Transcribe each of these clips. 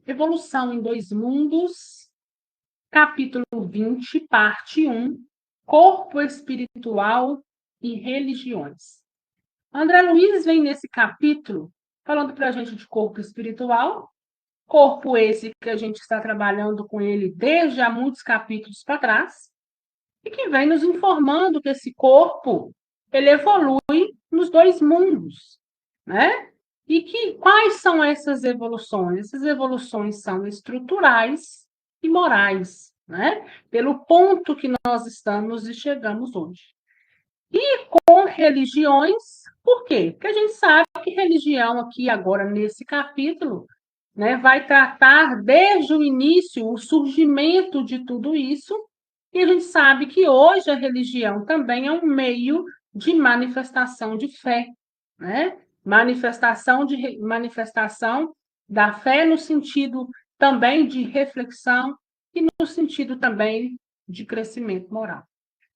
Evolução em Dois Mundos, capítulo 20, parte 1, Corpo Espiritual e Religiões. André Luiz vem nesse capítulo falando para a gente de corpo espiritual, corpo esse que a gente está trabalhando com ele desde há muitos capítulos para trás, e que vem nos informando que esse corpo ele evolui nos dois mundos, né? E que quais são essas evoluções? Essas evoluções são estruturais e morais, né? Pelo ponto que nós estamos e chegamos hoje. E com religiões, por quê? Porque a gente sabe que religião aqui agora nesse capítulo, né, vai tratar desde o início o surgimento de tudo isso, e a gente sabe que hoje a religião também é um meio de manifestação de fé, né? Manifestação da fé no sentido também de reflexão e no sentido também de crescimento moral.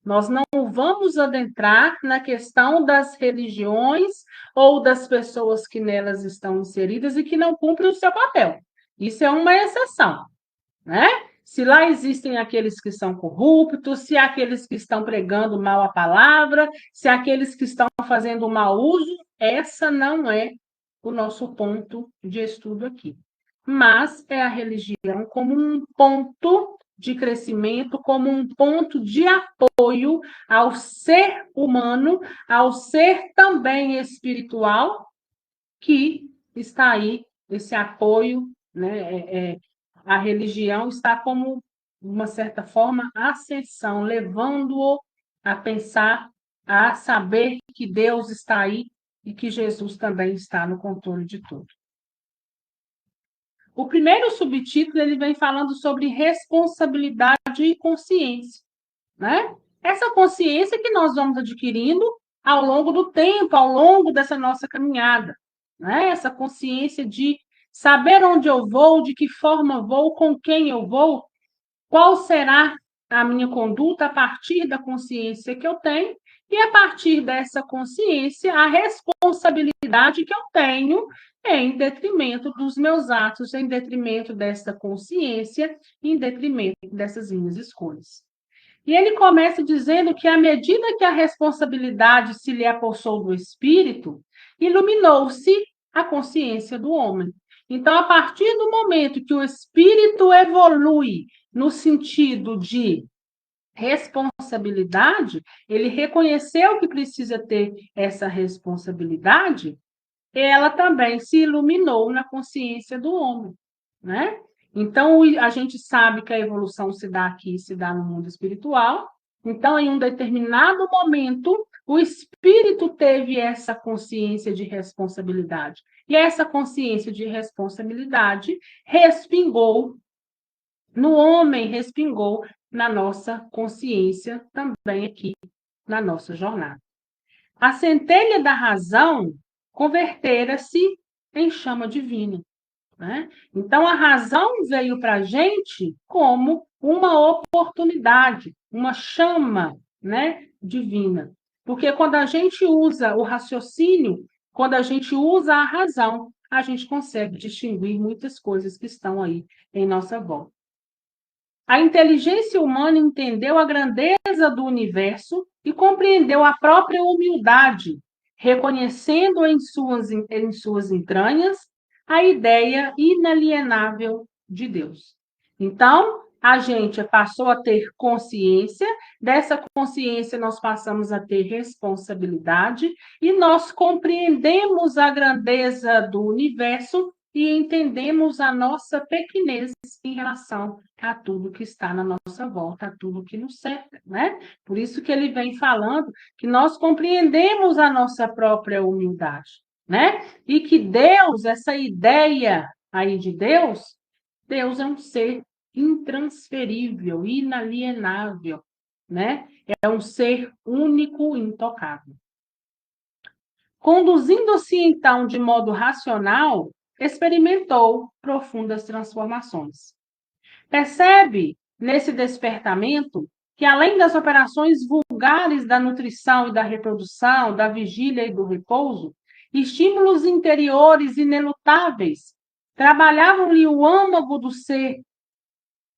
Nós não vamos adentrar na questão das religiões ou das pessoas que nelas estão inseridas e que não cumprem o seu papel. Isso é uma exceção, né? Se lá existem aqueles que são corruptos, se aqueles que estão pregando mal a palavra, se aqueles que estão fazendo mau uso, essa não é o nosso ponto de estudo aqui. Mas é a religião como um ponto de crescimento, como um ponto de apoio ao ser humano, ao ser também espiritual, que está aí, esse apoio, né? A religião está como, de uma certa forma, ascensão, levando-o a pensar, a saber que Deus está aí e que Jesus também está no controle de tudo. O primeiro subtítulo ele vem falando sobre responsabilidade e consciência, né? Essa consciência que nós vamos adquirindo ao longo do tempo, ao longo dessa nossa caminhada, né? Essa consciência de saber onde eu vou, de que forma vou, com quem eu vou, qual será a minha conduta a partir da consciência que eu tenho e a partir dessa consciência a responsabilidade que eu tenho em detrimento dos meus atos, em detrimento dessa consciência, em detrimento dessas minhas escolhas. E ele começa dizendo que, à medida que a responsabilidade se lhe apossou do espírito, iluminou-se a consciência do homem. Então, a partir do momento que o espírito evolui no sentido de responsabilidade, ele reconheceu que precisa ter essa responsabilidade, ela também se iluminou na consciência do homem, né? Então, a gente sabe que a evolução se dá aqui, se dá no mundo espiritual. Então, em um determinado momento, o espírito teve essa consciência de responsabilidade. E essa consciência de responsabilidade respingou no homem, respingou na nossa consciência também aqui, na nossa jornada. A centelha da razão convertera-se em chama divina, né? Então, a razão veio para a gente como uma oportunidade, uma chama, né, divina. Porque quando a gente usa o raciocínio, quando a gente usa a razão, a gente consegue distinguir muitas coisas que estão aí em nossa volta. A inteligência humana entendeu a grandeza do universo e compreendeu a própria humildade, reconhecendo em suas entranhas a ideia inalienável de Deus. Então, a gente passou a ter consciência, dessa consciência nós passamos a ter responsabilidade e nós compreendemos a grandeza do universo e entendemos a nossa pequenez em relação a tudo que está na nossa volta, a tudo que nos cerca, né? Por isso que ele vem falando que nós compreendemos a nossa própria humildade, né? E que Deus, essa ideia aí de Deus, Deus é um ser intransferível, inalienável, né? É um ser único, intocável. Conduzindo-se então de modo racional, experimentou profundas transformações. Percebe, nesse despertamento, que além das operações vulgares da nutrição e da reprodução, da vigília e do repouso, estímulos interiores inelutáveis trabalhavam-lhe o âmago do ser,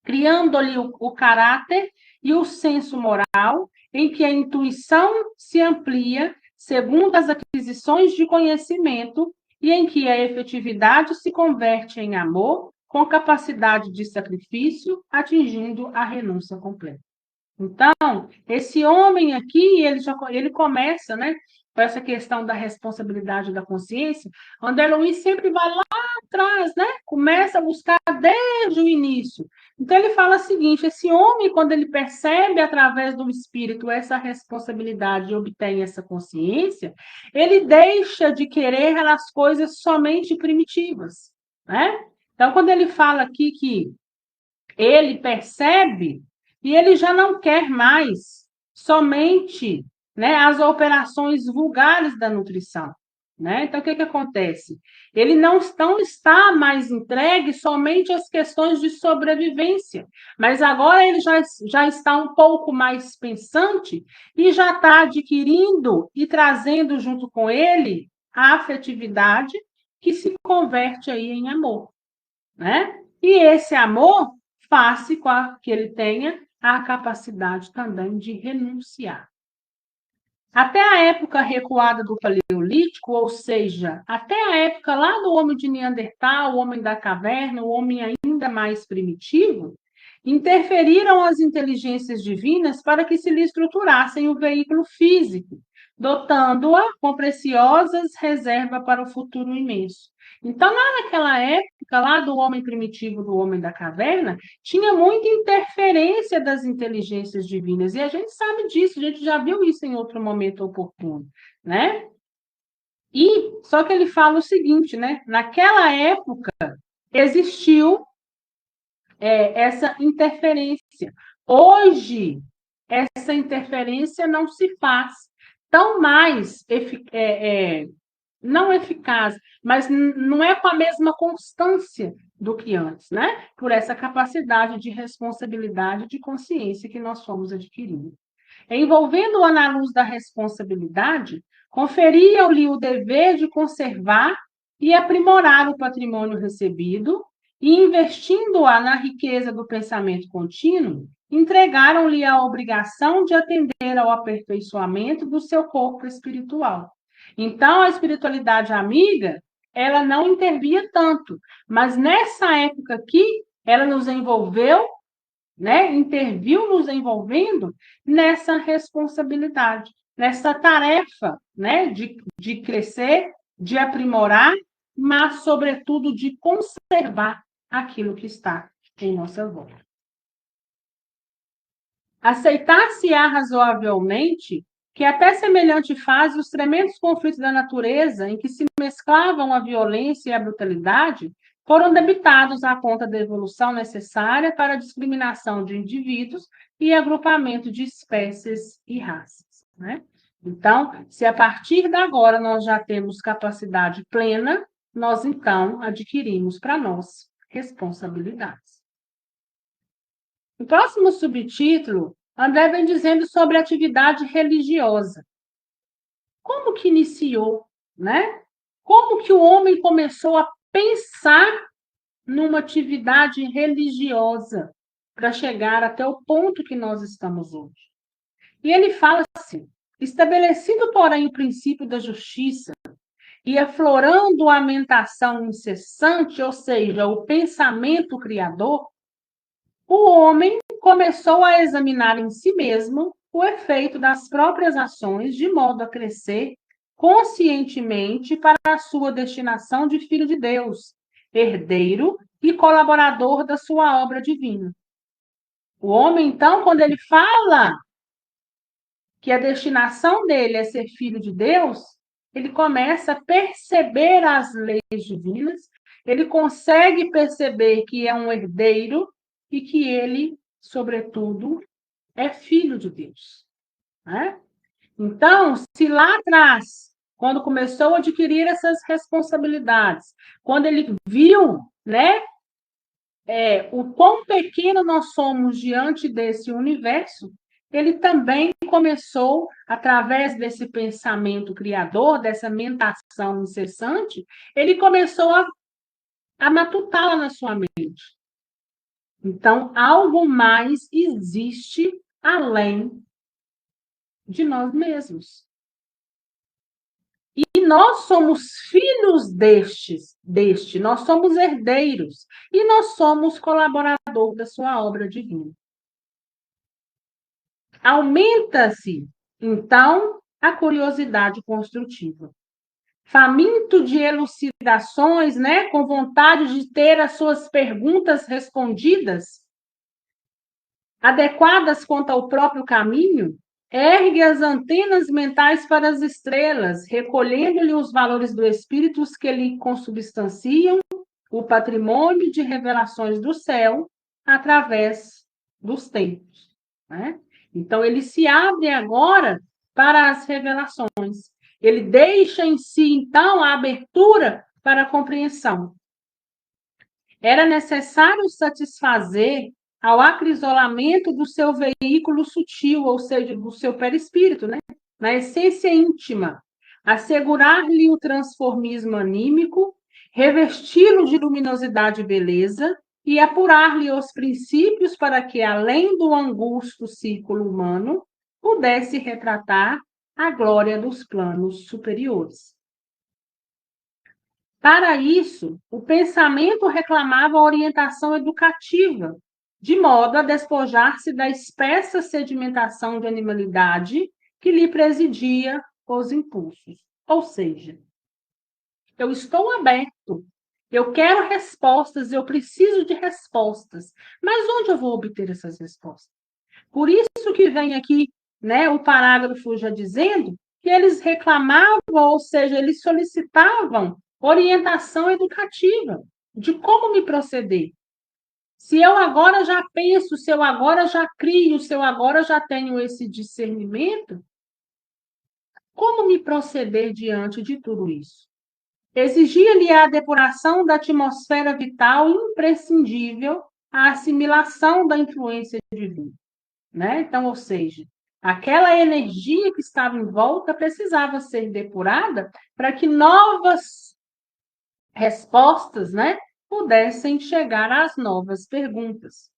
criando-lhe o caráter e o senso moral, em que a intuição se amplia segundo as aquisições de conhecimento e em que a efetividade se converte em amor, com capacidade de sacrifício, atingindo a renúncia completa. Então, esse homem aqui, ele começa, né, com essa questão da responsabilidade da consciência. André Luiz sempre vai lá atrás, né? Começa a buscar desde o início. Então, ele fala o seguinte: esse homem, quando ele percebe através do espírito essa responsabilidade e obtém essa consciência, ele deixa de querer as coisas somente primitivas, né? Então, quando ele fala aqui que ele percebe e ele já não quer mais somente, né, as operações vulgares da nutrição. Né? Então, o que acontece? Ele não está mais entregue somente às questões de sobrevivência, mas agora ele já está um pouco mais pensante e já está adquirindo e trazendo junto com ele a afetividade que se converte aí em amor. Né? E esse amor faz com que ele tenha a capacidade também de renunciar. Até a época recuada do Paleolítico, ou seja, até a época lá do homem de Neandertal, o homem da caverna, o homem ainda mais primitivo, interferiram as inteligências divinas para que se lhe estruturassem o veículo físico, dotando-a com preciosas reservas para o futuro imenso. Então, lá naquela época, lá do homem primitivo, do homem da caverna, tinha muita interferência das inteligências divinas, e a gente sabe disso, a gente já viu isso em outro momento oportuno, né? E só que ele fala o seguinte, né? Naquela época existiu essa interferência. Hoje, essa interferência não se faz tão mais não eficaz, mas não é com a mesma constância do que antes, né? Por essa capacidade de responsabilidade, de consciência que nós fomos adquirindo. Envolvendo-a na luz da responsabilidade, conferiam-lhe o dever de conservar e aprimorar o patrimônio recebido e, investindo-a na riqueza do pensamento contínuo, entregaram-lhe a obrigação de atender ao aperfeiçoamento do seu corpo espiritual. Então, a espiritualidade amiga, ela não intervia tanto, mas nessa época aqui, ela nos envolveu, né? Interviu nos envolvendo nessa responsabilidade, nessa tarefa, né? De crescer, de aprimorar, mas, sobretudo, de conservar aquilo que está em nossa volta. Aceitar-se-á razoavelmente que até semelhante fase os tremendos conflitos da natureza, em que se mesclavam a violência e a brutalidade, foram debitados à conta da evolução necessária para a discriminação de indivíduos e agrupamento de espécies e raças. Né? Então, se a partir de agora nós já temos capacidade plena, nós então adquirimos para nós responsabilidades. O próximo subtítulo, André vem dizendo sobre atividade religiosa. Como que iniciou, né? Como que o homem começou a pensar numa atividade religiosa para chegar até o ponto que nós estamos hoje? E ele fala assim: estabelecido, porém, o princípio da justiça e aflorando a mentação incessante, ou seja, o pensamento criador, o homem começou a examinar em si mesmo o efeito das próprias ações, de modo a crescer conscientemente para a sua destinação de filho de Deus, herdeiro e colaborador da sua obra divina. O homem, então, quando ele fala que a destinação dele é ser filho de Deus, ele começa a perceber as leis divinas, ele consegue perceber que é um herdeiro e que ele, sobretudo, é filho de Deus. Né? Então, se lá atrás, quando começou a adquirir essas responsabilidades, quando ele viu, né, o quão pequeno nós somos diante desse universo, ele também começou, através desse pensamento criador, dessa mentação incessante, ele começou a matutá-la na sua mente. Então, algo mais existe além de nós mesmos. E nós somos filhos deste, nós somos herdeiros e nós somos colaborador da sua obra divina. Aumenta-se, então, a curiosidade construtiva. Faminto de elucidações, né, com vontade de ter as suas perguntas respondidas, adequadas quanto ao próprio caminho, ergue as antenas mentais para as estrelas, recolhendo-lhe os valores do espírito que lhe consubstanciam o patrimônio de revelações do céu através dos tempos, né? Então, ele se abre agora para as revelações. Ele deixa em si, então, a abertura para a compreensão. Era necessário satisfazer ao acrisolamento do seu veículo sutil, ou seja, do seu perispírito, né? Na essência íntima, assegurar-lhe o transformismo anímico, revesti-lo de luminosidade e beleza e apurar-lhe os princípios para que, além do angusto círculo humano, pudesse retratar a glória dos planos superiores. Para isso, o pensamento reclamava orientação educativa, de modo a despojar-se da espessa sedimentação de animalidade que lhe presidia os impulsos. Ou seja, eu estou aberto, eu quero respostas, eu preciso de respostas, mas onde eu vou obter essas respostas? Por isso que vem aqui, né, o parágrafo já dizendo que eles reclamavam, ou seja, eles solicitavam orientação educativa de como me proceder. Se eu agora já penso, se eu agora já crio, se eu agora já tenho esse discernimento, como me proceder diante de tudo isso? Exigia-lhe a depuração da atmosfera vital imprescindível à assimilação da influência divina, né? Então, ou seja, aquela energia que estava em volta precisava ser depurada para que novas respostas, né, pudessem chegar às novas perguntas.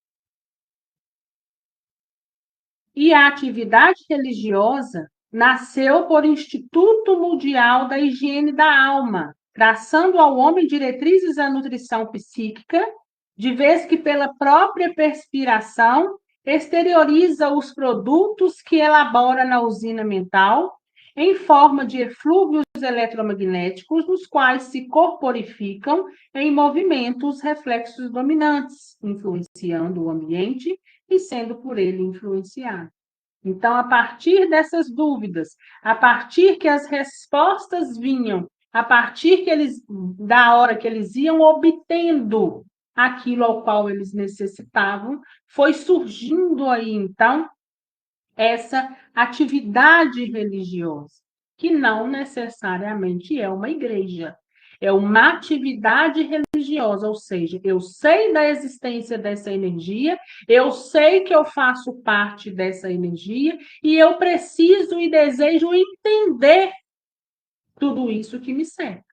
E a atividade religiosa nasceu por Instituto Mundial da Higiene da Alma, traçando ao homem diretrizes à nutrição psíquica, de vez que pela própria perspiração exterioriza os produtos que elabora na usina mental, em forma de eflúvios eletromagnéticos, nos quais se corporificam em movimentos reflexos dominantes, influenciando o ambiente e sendo por ele influenciado. Então, a partir dessas dúvidas, a partir que as respostas vinham, a partir da hora que eles iam obtendo aquilo ao qual eles necessitavam, foi surgindo aí, então, essa atividade religiosa, que não necessariamente é uma igreja. É uma atividade religiosa, ou seja, eu sei da existência dessa energia, eu sei que eu faço parte dessa energia e eu preciso e desejo entender tudo isso que me cerca.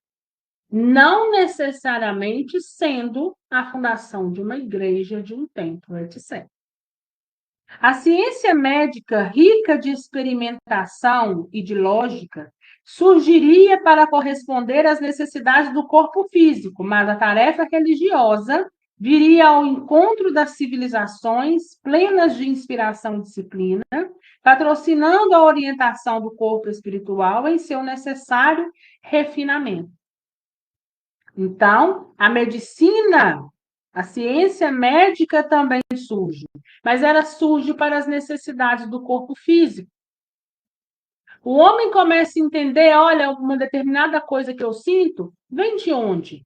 Não necessariamente sendo a fundação de uma igreja, de um templo, etc. A ciência médica, rica de experimentação e de lógica, surgiria para corresponder às necessidades do corpo físico, mas a tarefa religiosa viria ao encontro das civilizações plenas de inspiração e disciplina, patrocinando a orientação do corpo espiritual em seu necessário refinamento. Então, a medicina, a ciência médica também surge, mas ela surge para as necessidades do corpo físico. O homem começa a entender, olha, uma determinada coisa que eu sinto, vem de onde?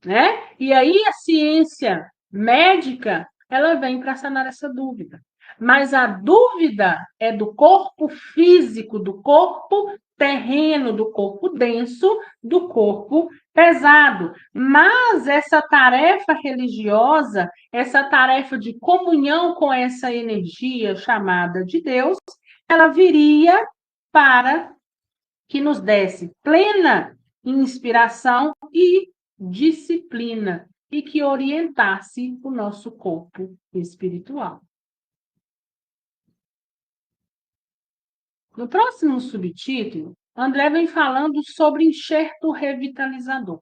Né? E aí a ciência médica, ela vem para sanar essa dúvida. Mas a dúvida é do corpo físico, do corpo terreno, do corpo denso, do corpo pesado. Mas essa tarefa religiosa, essa tarefa de comunhão com essa energia chamada de Deus, ela viria para que nos desse plena inspiração e disciplina e que orientasse o nosso corpo espiritual. No próximo subtítulo, André vem falando sobre enxerto revitalizador.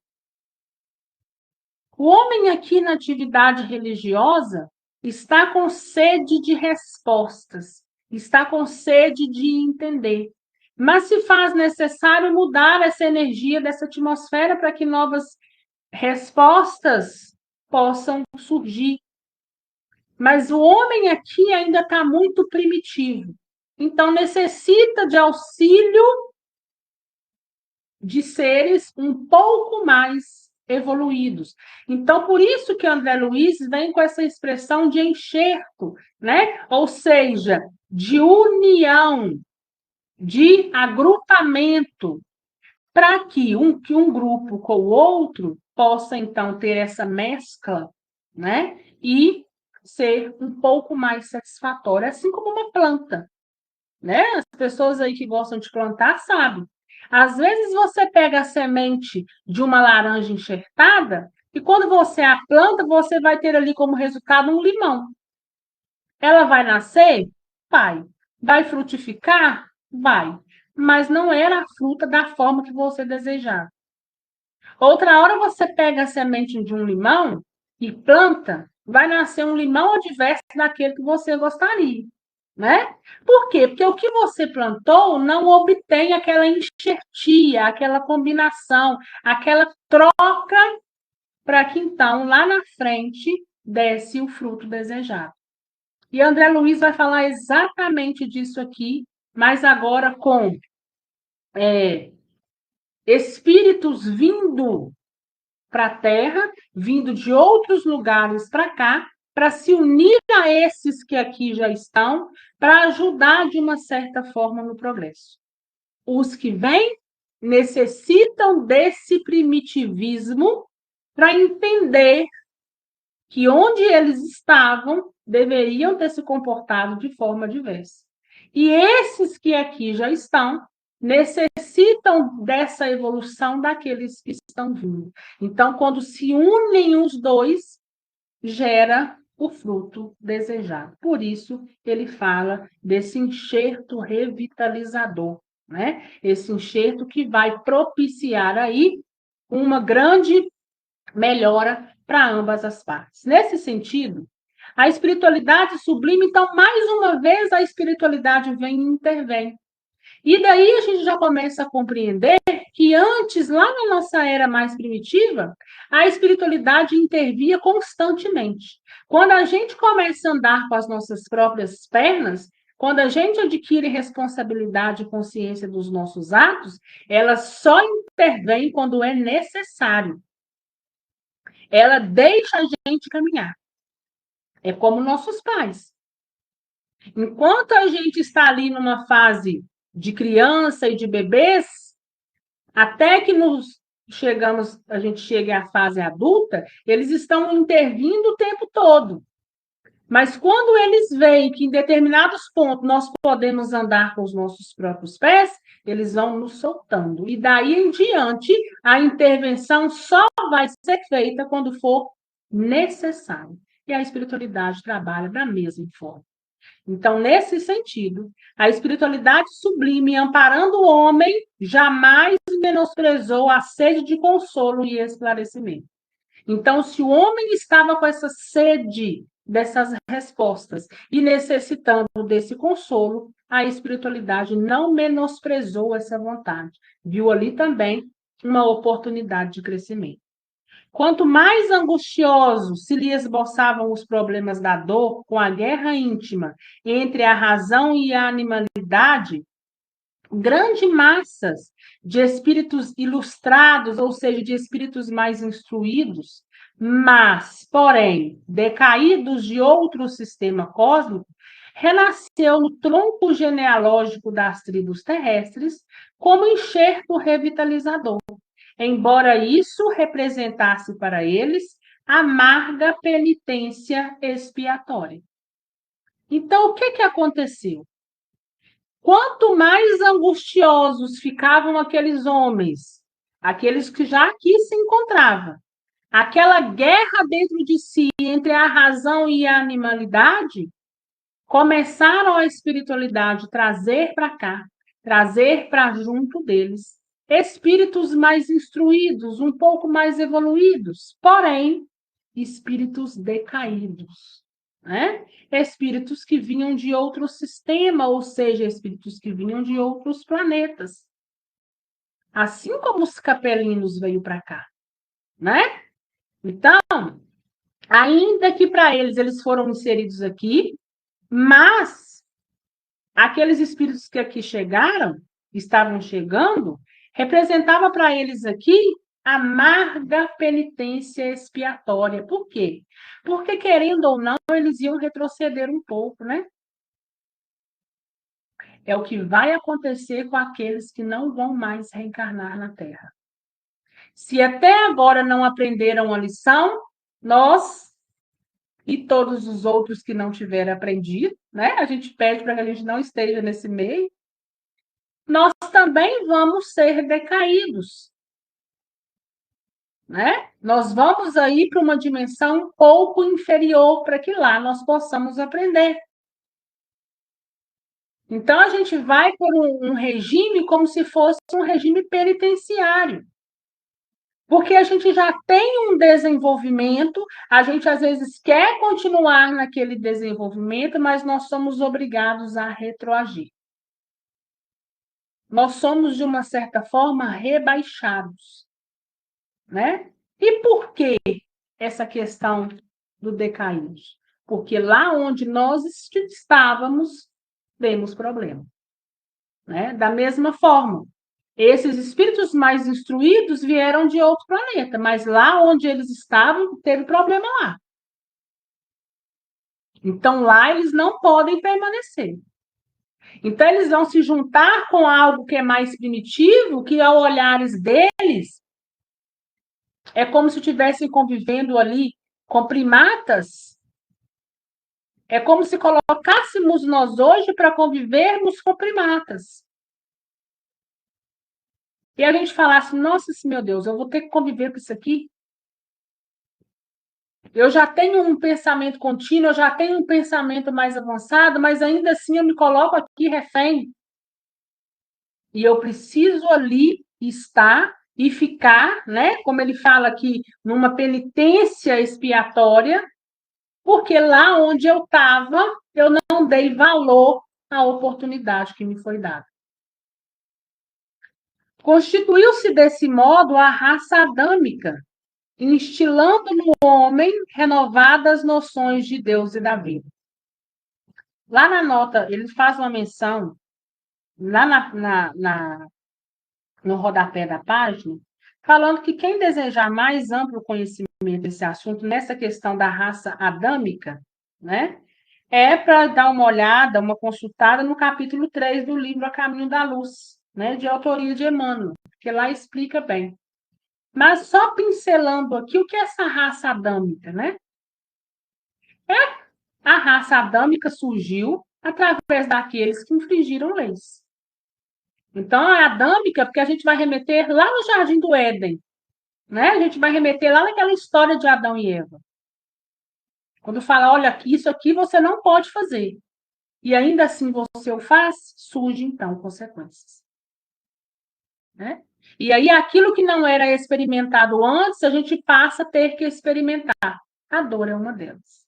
O homem aqui na atividade religiosa está com sede de respostas, está com sede de entender, mas se faz necessário mudar essa energia dessa atmosfera para que novas respostas possam surgir. Mas o homem aqui ainda está muito primitivo, então necessita de auxílio de seres um pouco mais evoluídos. Então, por isso que André Luiz vem com essa expressão de enxerto, né? Ou seja, de união, de agrupamento, para que um grupo com o outro possa, então, ter essa mescla, né? E ser um pouco mais satisfatório, assim como uma planta, né? As pessoas aí que gostam de plantar sabem. Às vezes você pega a semente de uma laranja enxertada e quando você a planta, você vai ter ali como resultado um limão. Ela vai nascer? Vai. Vai frutificar? Vai. Mas não era a fruta da forma que você desejava. Outra hora você pega a semente de um limão e planta, vai nascer um limão adverso daquele que você gostaria, né? Por quê? Porque o que você plantou não obtém aquela enxertia, aquela combinação, aquela troca para que então lá na frente desse o fruto desejado. E André Luiz vai falar exatamente disso aqui, mas agora com espíritos vindo para a Terra, vindo de outros lugares para cá, para se unir a esses que aqui já estão, para ajudar de uma certa forma no progresso. Os que vêm necessitam desse primitivismo para entender que onde eles estavam deveriam ter se comportado de forma diversa. E esses que aqui já estão necessitam dessa evolução daqueles que estão vindo. Então, quando se unem os dois, gera o fruto desejado. Por isso, ele fala desse enxerto revitalizador, né? Esse enxerto que vai propiciar aí uma grande melhora para ambas as partes. Nesse sentido, a espiritualidade sublime, então, mais uma vez, a espiritualidade vem e intervém. E daí a gente já começa a compreender que antes, lá na nossa era mais primitiva, a espiritualidade intervia constantemente. Quando a gente começa a andar com as nossas próprias pernas, quando a gente adquire responsabilidade e consciência dos nossos atos, ela só intervém quando é necessário. Ela deixa a gente caminhar. É como nossos pais. Enquanto a gente está ali numa fase de criança e de bebês, até que a gente chegue à fase adulta, eles estão intervindo o tempo todo. Mas quando eles veem que em determinados pontos nós podemos andar com os nossos próprios pés, eles vão nos soltando. E daí em diante, a intervenção só vai ser feita quando for necessário. E a espiritualidade trabalha da mesma forma. Então, nesse sentido, a espiritualidade sublime, amparando o homem, jamais menosprezou a sede de consolo e esclarecimento. Então, se o homem estava com essa sede dessas respostas e necessitando desse consolo, a espiritualidade não menosprezou essa vontade. Viu ali também uma oportunidade de crescimento. Quanto mais angustiosos se lhe esboçavam os problemas da dor com a guerra íntima entre a razão e a animalidade, grandes massas de espíritos ilustrados, ou seja, de espíritos mais instruídos, mas, porém, decaídos de outro sistema cósmico, renasceu no tronco genealógico das tribos terrestres como enxerto revitalizador, embora isso representasse para eles amarga penitência expiatória. Então, o que aconteceu? Quanto mais angustiosos ficavam aqueles homens, aqueles que já aqui se encontravam, aquela guerra dentro de si entre a razão e a animalidade, começaram a espiritualidade trazer para cá, trazer para junto deles espíritos mais instruídos, um pouco mais evoluídos, porém, espíritos decaídos, né? Espíritos que vinham de outro sistema, ou seja, espíritos que vinham de outros planetas. Assim como os capelinos veio para cá, né? Então, ainda que para eles foram inseridos aqui, mas aqueles espíritos que aqui chegaram, estavam chegando, representava para eles aqui amarga penitência expiatória. Por quê? Porque, querendo ou não, eles iam retroceder um pouco, né? É o que vai acontecer com aqueles que não vão mais reencarnar na Terra. Se até agora não aprenderam a lição, nós e todos os outros que não tiveram aprendido, né? A gente pede para que a gente não esteja nesse meio, nós também vamos ser decaídos, né? Nós vamos aí para uma dimensão um pouco inferior para que lá nós possamos aprender. Então, a gente vai por um regime como se fosse um regime penitenciário. Porque a gente já tem um desenvolvimento, a gente às vezes quer continuar naquele desenvolvimento, mas nós somos obrigados a retroagir. Nós somos, de uma certa forma, rebaixados, né? E por que essa questão do decaído? Porque lá onde nós estávamos, temos problema, né? Da mesma forma, esses espíritos mais instruídos vieram de outro planeta, mas lá onde eles estavam, teve problema lá. Então, lá eles não podem permanecer. Então, eles vão se juntar com algo que é mais primitivo, que, ao olhares deles, é como se estivessem convivendo ali com primatas. É como se colocássemos nós hoje para convivermos com primatas. E a gente falasse, nossa, meu Deus, eu vou ter que conviver com isso aqui? Eu já tenho um pensamento contínuo, eu já tenho um pensamento mais avançado, mas ainda assim eu me coloco aqui refém. E eu preciso ali estar e ficar, né? Como ele fala aqui, numa penitência expiatória, porque lá onde eu estava, eu não dei valor à oportunidade que me foi dada. Constituiu-se desse modo a raça adâmica, instilando no homem renovadas noções de Deus e da vida. Lá na nota, ele faz uma menção, lá no rodapé da página, falando que quem desejar mais amplo conhecimento desse assunto, nessa questão da raça adâmica, né, é para dar uma olhada, uma consultada no capítulo 3 do livro A Caminho da Luz, né, de autoria de Emmanuel, que lá explica bem. Mas só pincelando aqui o que é essa raça adâmica, né? A raça adâmica surgiu através daqueles que infringiram leis. Então, é adâmica porque a gente vai remeter lá no Jardim do Éden, né? A gente vai remeter lá naquela história de Adão e Eva. Quando fala, olha, isso aqui você não pode fazer. E ainda assim você o faz, surge, então, consequências. Né? E aí, aquilo que não era experimentado antes, a gente passa a ter que experimentar. A dor é uma delas.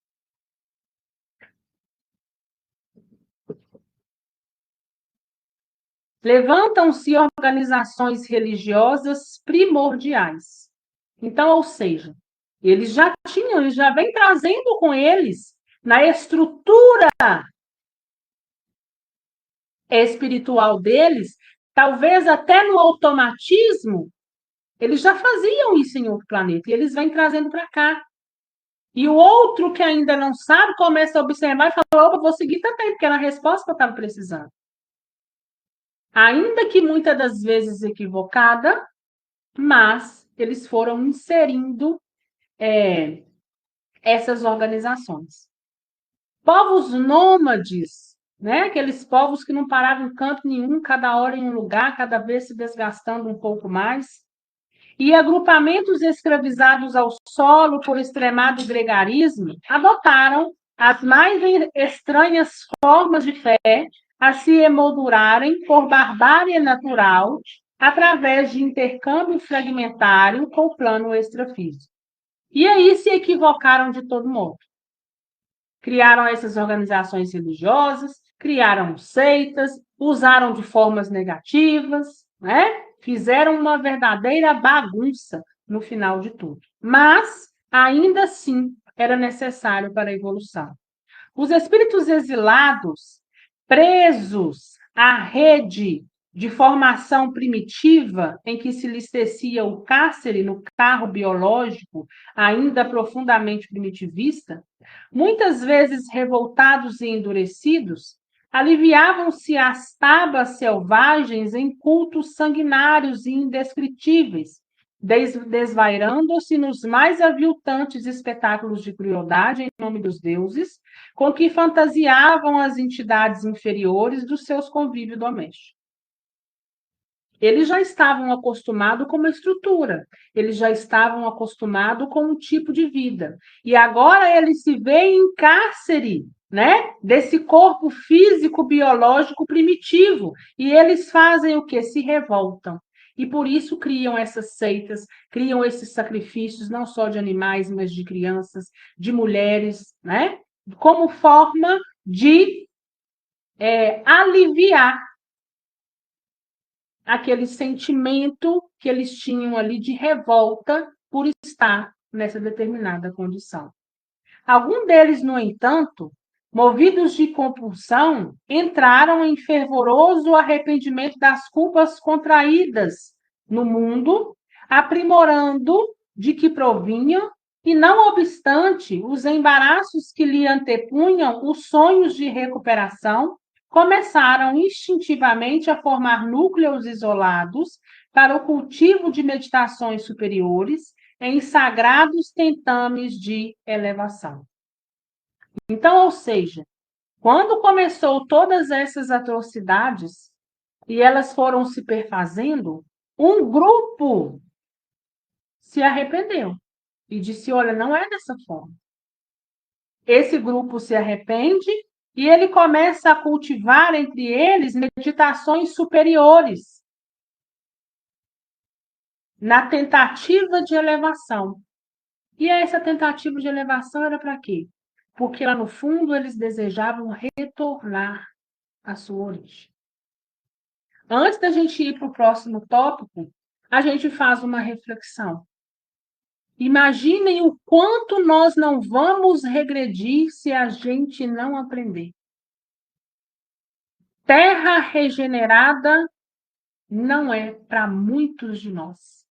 Levantam-se organizações religiosas primordiais. Então, ou seja, eles já vêm trazendo com eles, na estrutura espiritual deles, talvez até no automatismo, eles já faziam isso em outro planeta, e eles vêm trazendo para cá. E o outro que ainda não sabe, começa a observar e fala, opa, vou seguir também, porque era a resposta que eu estava precisando. Ainda que muitas das vezes equivocada, mas eles foram inserindo essas organizações. Povos nômades, né? Aqueles povos que não paravam em canto nenhum, cada hora em um lugar, cada vez se desgastando um pouco mais. e agrupamentos escravizados ao solo por extremado gregarismo adotaram as mais estranhas formas de fé a se emoldurarem por barbárie natural através de intercâmbio fragmentário com o plano extrafísico. E aí se equivocaram de todo modo. Criaram essas organizações religiosas, criaram seitas, usaram de formas negativas, né? Fizeram uma verdadeira bagunça no final de tudo. Mas, ainda assim, era necessário para a evolução. Os espíritos exilados, presos à rede de formação primitiva em que se lhes tecia o cárcere no carro biológico, ainda profundamente primitivista, muitas vezes revoltados e endurecidos, aliviavam-se às tabas selvagens em cultos sanguinários e indescritíveis, desvairando-se nos mais aviltantes espetáculos de crueldade em nome dos deuses, com que fantasiavam as entidades inferiores dos seus convívios domésticos. Eles já estavam acostumados com uma estrutura, eles já estavam acostumados com um tipo de vida. E agora eles se veem em cárcere, né? Desse corpo físico biológico primitivo. E eles fazem o quê? Se revoltam. E por isso criam essas seitas, criam esses sacrifícios, não só de animais, mas de crianças, de mulheres, né? Como forma de aliviar aquele sentimento que eles tinham ali de revolta por estar nessa determinada condição. Alguns deles, no entanto, movidos de compulsão, entraram em fervoroso arrependimento das culpas contraídas no mundo, aprimorando de que provinham, e não obstante os embaraços que lhe antepunham os sonhos de recuperação, começaram instintivamente a formar núcleos isolados para o cultivo de meditações superiores em sagrados tentames de elevação. Então, ou seja, quando começou todas essas atrocidades e elas foram se perfazendo, um grupo se arrependeu e disse: olha, não é dessa forma. Esse grupo se arrepende e ele começa a cultivar entre eles meditações superiores na tentativa de elevação. E essa tentativa de elevação era para quê? Porque lá no fundo eles desejavam retornar à sua origem. Antes da gente ir para o próximo tópico, a gente faz uma reflexão. Imaginem o quanto nós não vamos regredir se a gente não aprender. Terra regenerada não é para muitos de nós.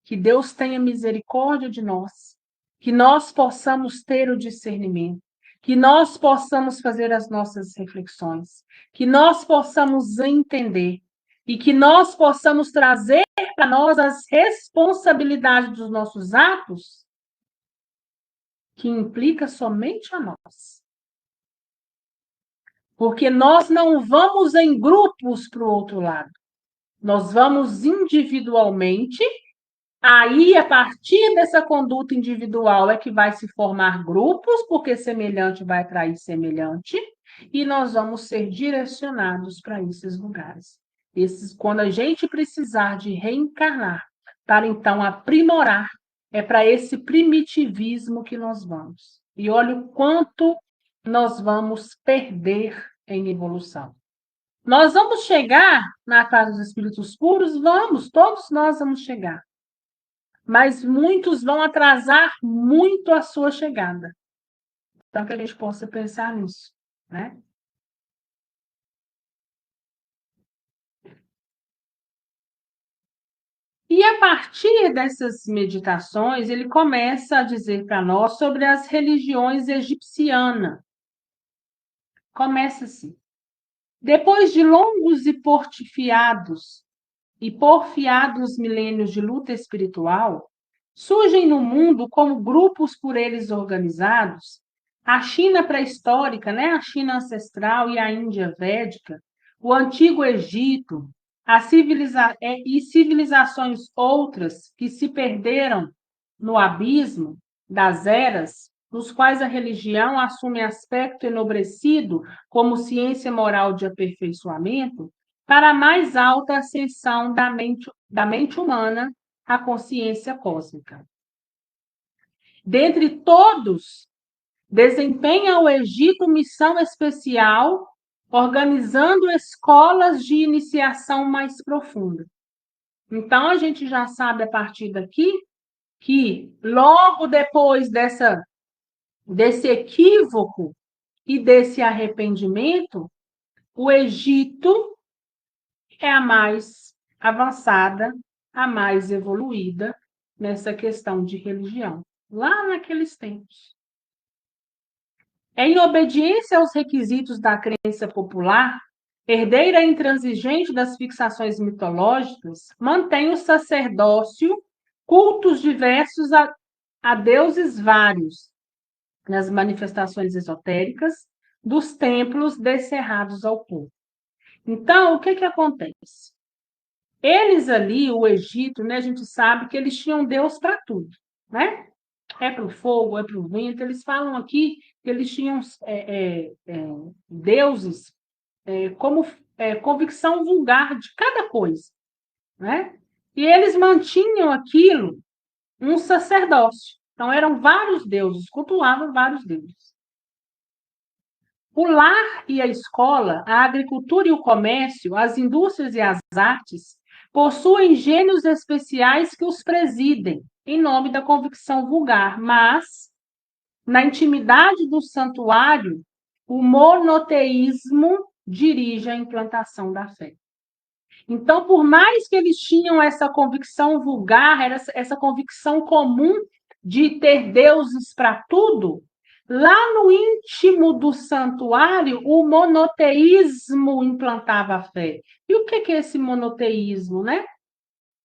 Que Deus tenha misericórdia de nós, que nós possamos ter o discernimento, que nós possamos fazer as nossas reflexões, que nós possamos entender e que nós possamos trazer para nós as responsabilidades dos nossos atos, que implica somente a nós. Porque nós não vamos em grupos para o outro lado. Nós vamos individualmente. Aí, a partir dessa conduta individual, é que vai se formar grupos, porque semelhante vai atrair semelhante, e nós vamos ser direcionados para esses lugares. Quando a gente precisar de reencarnar, para então aprimorar, é para esse primitivismo que nós vamos. E olha o quanto nós vamos perder em evolução. Nós vamos chegar na casa dos espíritos puros? Vamos, todos nós vamos chegar. Mas muitos vão atrasar muito a sua chegada. Então, que a gente possa pensar nisso, né? E a partir dessas meditações, ele começa a dizer para nós sobre as religiões egipcianas. Começa assim. Depois de longos e porfiados milênios de luta espiritual, surgem no mundo como grupos por eles organizados a China pré-histórica, né? A China ancestral e a Índia védica, o Antigo Egito, e civilizações outras que se perderam no abismo das eras, nos quais a religião assume aspecto enobrecido como ciência moral de aperfeiçoamento, para a mais alta ascensão da mente humana à consciência cósmica. Dentre todos, desempenha o Egito missão especial, organizando escolas de iniciação mais profunda. Então, a gente já sabe a partir daqui que, logo depois desse equívoco e desse arrependimento, o Egito é a mais avançada, a mais evoluída nessa questão de religião, lá naqueles tempos. Em obediência aos requisitos da crença popular, herdeira intransigente das fixações mitológicas, mantém o sacerdócio, cultos diversos a deuses vários, nas manifestações esotéricas dos templos descerrados ao povo. Então, o que acontece? Eles ali, o Egito, né, a gente sabe que eles tinham Deus para tudo, né? É para o fogo, é para o vento. Eles falam aqui que eles tinham deuses como convicção vulgar de cada coisa, né? E eles mantinham aquilo um sacerdócio. Então, eram vários deuses, cultuavam vários deuses. O lar e a escola, a agricultura e o comércio, as indústrias e as artes possuem gênios especiais que os presidem, em nome da convicção vulgar, mas, na intimidade do santuário, o monoteísmo dirige a implantação da fé. Então, por mais que eles tinham essa convicção vulgar, essa convicção comum de ter deuses para tudo, lá no íntimo do santuário, o monoteísmo implantava a fé. E o que é esse monoteísmo, né?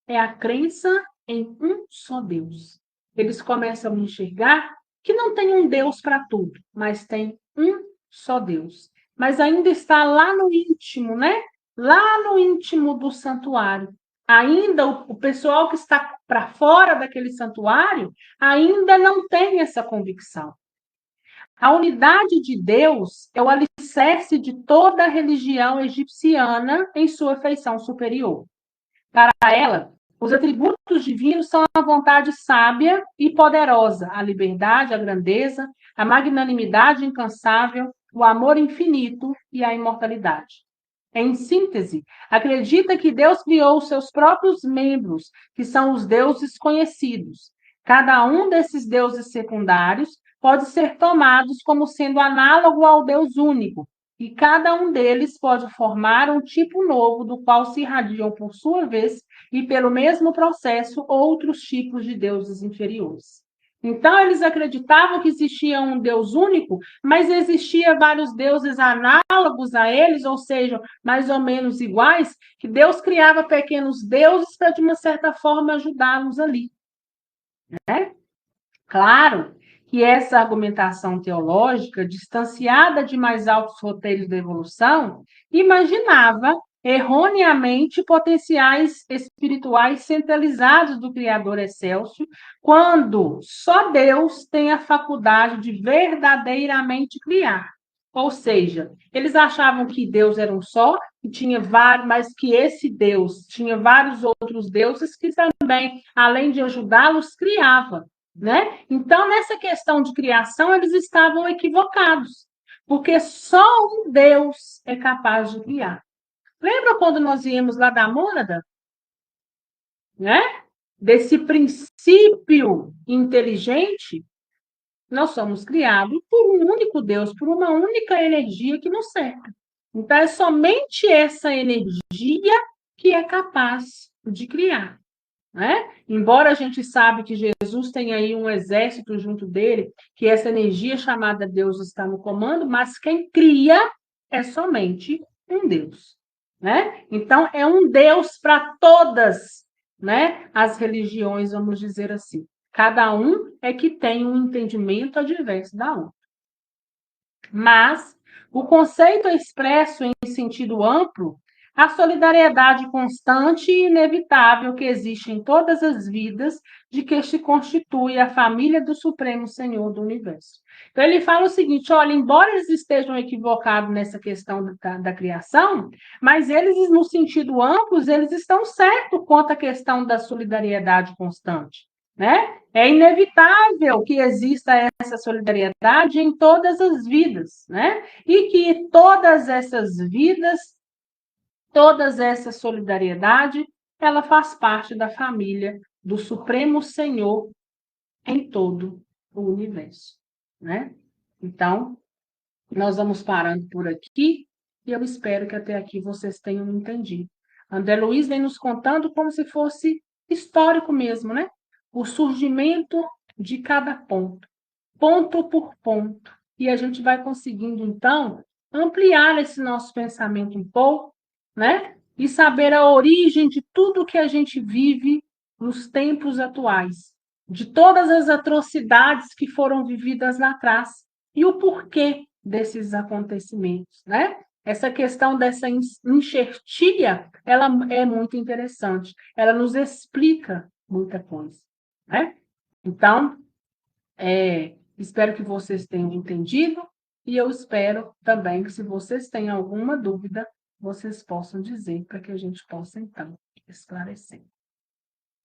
É a crença em um só Deus. Eles começam a enxergar que não tem um Deus para tudo, mas tem um só Deus. Mas ainda está lá no íntimo, né? Lá no íntimo do santuário. Ainda o pessoal que está para fora daquele santuário ainda não tem essa convicção. A unidade de Deus é o alicerce de toda a religião egipciana em sua feição superior. Para ela, os atributos divinos são a vontade sábia e poderosa, a liberdade, a grandeza, a magnanimidade incansável, o amor infinito e a imortalidade. Em síntese, acredita que Deus criou os seus próprios membros, que são os deuses conhecidos. Cada um desses deuses secundários pode ser tomados como sendo análogo ao Deus único, e cada um deles pode formar um tipo novo, do qual se irradiam, por sua vez, e pelo mesmo processo, outros tipos de deuses inferiores. Então, eles acreditavam que existia um Deus único, mas existia vários deuses análogos a eles, ou seja, mais ou menos iguais, que Deus criava pequenos deuses para, de uma certa forma, ajudá-los ali. Né? Claro que essa argumentação teológica, distanciada de mais altos roteiros da evolução, imaginava erroneamente potenciais espirituais centralizados do Criador excelso, quando só Deus tem a faculdade de verdadeiramente criar. Ou seja, eles achavam que Deus era um só, que tinha vários, mas que esse Deus tinha vários outros deuses que também, além de ajudá-los, criava. Né? Então, nessa questão de criação, eles estavam equivocados, porque só um Deus é capaz de criar. Lembra quando nós viemos lá da mônada? Né? Desse princípio inteligente, nós somos criados por um único Deus, por uma única energia que nos cerca. Então, é somente essa energia que é capaz de criar. Né? Embora a gente sabe que Jesus tem aí um exército junto dele, que essa energia chamada Deus está no comando, mas quem cria é somente um Deus. Né? Então, é um Deus para todas, né, as religiões, vamos dizer assim. Cada um é que tem um entendimento adverso da outra. Mas o conceito expresso em sentido amplo a solidariedade constante e inevitável que existe em todas as vidas de que se constitui a família do Supremo Senhor do Universo. Então, ele fala o seguinte: olha, embora eles estejam equivocados nessa questão da criação, mas eles, no sentido amplo, eles estão certos quanto à questão da solidariedade constante, né? É inevitável que exista essa solidariedade em todas as vidas, né? E que todas essas vidas, toda essa solidariedade, ela faz parte da família do Supremo Senhor em todo o universo, né? Então, nós vamos parando por aqui e eu espero que até aqui vocês tenham entendido. André Luiz vem nos contando como se fosse histórico mesmo, né? O surgimento de cada ponto, ponto por ponto. E a gente vai conseguindo, então, ampliar esse nosso pensamento um pouco, né? E saber a origem de tudo que a gente vive nos tempos atuais, de todas as atrocidades que foram vividas lá atrás e o porquê desses acontecimentos, né? Essa questão dessa enxertia, ela é muito interessante. Ela nos explica muita coisa, né? Então, espero que vocês tenham entendido e eu espero também que, se vocês têm alguma dúvida, vocês possam dizer para que a gente possa, então, esclarecer.